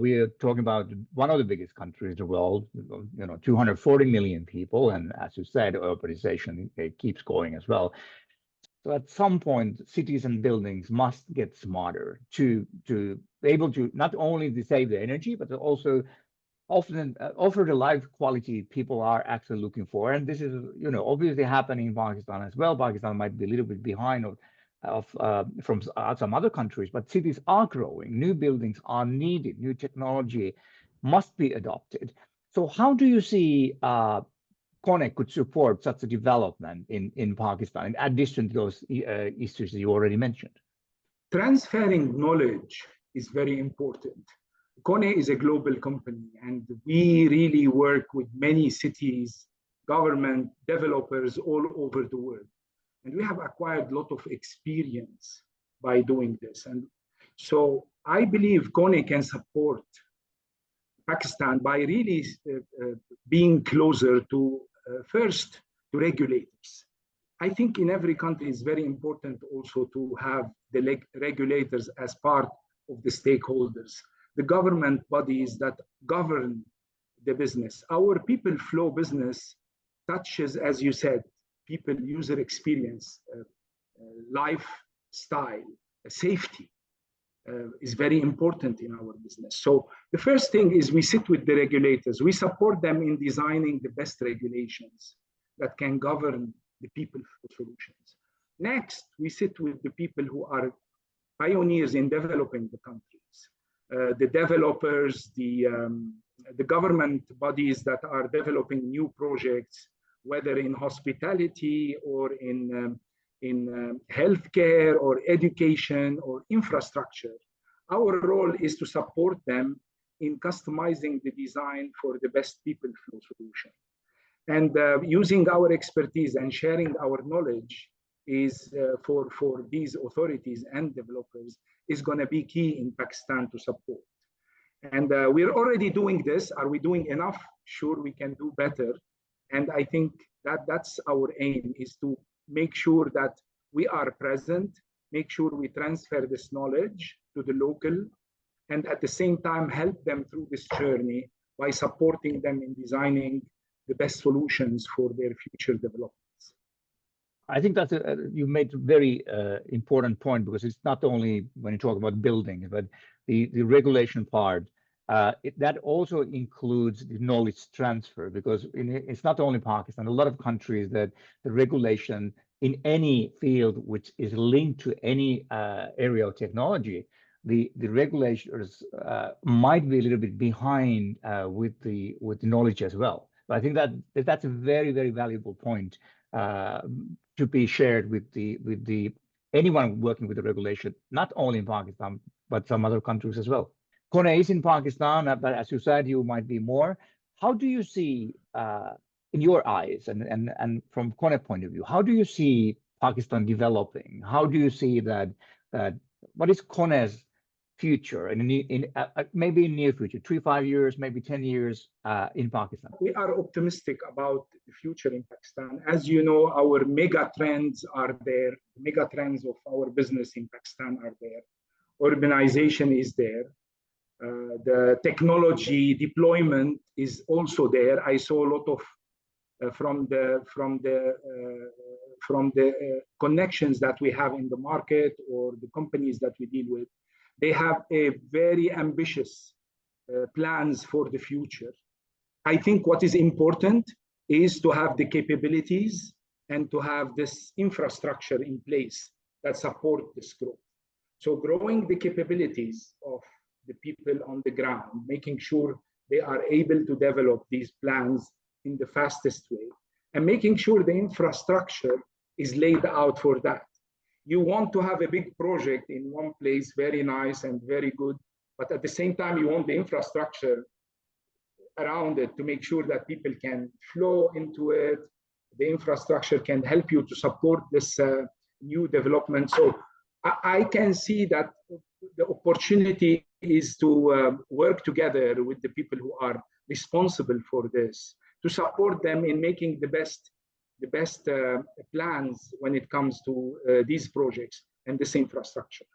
we are talking about one of the biggest countries in the world, 240 million people. And as you said, urbanization keeps going as well. So at some point, cities and buildings must get smarter to be able to not only to save the energy, but to also often offer the life quality people are actually looking for. And this is, obviously happening in Pakistan as well. Pakistan might be a little bit behind from some other countries, but cities are growing. New buildings are needed. New technology must be adopted. So how do you see KONE could support such a development in Pakistan, in addition to those issues that you already mentioned? Transferring knowledge is very important. KONE is a global company, and we really work with many cities, government, developers all over the world. And we have acquired a lot of experience by doing this. And so I believe KONE can support Pakistan by really being closer to, first, to regulators. I think in every country it's very important also to have the regulators as part of the stakeholders, the government bodies that govern the business. Our people flow business touches, as you said, people user experience, lifestyle, safety is very important in our business. So the first thing is we sit with the regulators. We support them in designing the best regulations that can govern the people solutions. Next, we sit with the people who are pioneers in developing the countries, the developers, the government bodies that are developing new projects, whether in hospitality or in healthcare or education or infrastructure. Our role is to support them in customizing the design for the best people flow solution. And using our expertise and sharing our knowledge is for these authorities and developers is going to be key in Pakistan to support. And we're already doing this. Are we doing enough? Sure, we can do better. And I think that's our aim, is to make sure that we are present, make sure we transfer this knowledge to the local, and at the same time help them through this journey by supporting them in designing the best solutions for their future developments. I think that's you made a very important point, because it's not only when you talk about buildings, but the regulation part. That also includes the knowledge transfer, because it's not only Pakistan, a lot of countries that the regulation in any field which is linked to any area of technology, the regulators might be a little bit behind with the knowledge as well. But I think that's a very, very valuable point to be shared with the anyone working with the regulation, not only in Pakistan, but some other countries as well. KONE is in Pakistan, but as you said, you might be more. How do you see, in your eyes, and from KONE point of view, how do you see Pakistan developing? How do you see that what is KONE's future in maybe in near future, 3-5 years, maybe 10 years in Pakistan? We are optimistic about the future in Pakistan. As you know, our mega trends are there. The mega trends of our business in Pakistan are there. Urbanization is there. The technology deployment is also there. I saw a lot of from the connections that we have in the market or the companies that we deal with. They have a very ambitious plans for the future. I think what is important is to have the capabilities and to have this infrastructure in place that support this growth. So growing the capabilities of the people on the ground, making sure they are able to develop these plans in the fastest way, and making sure the infrastructure is laid out for that. You want to have a big project in one place, very nice and very good, but at the same time, you want the infrastructure around it to make sure that people can flow into it. The infrastructure can help you to support this new development. So I can see that the opportunity is to work together with the people who are responsible for this, to support them in making the best plans when it comes to these projects and this infrastructure.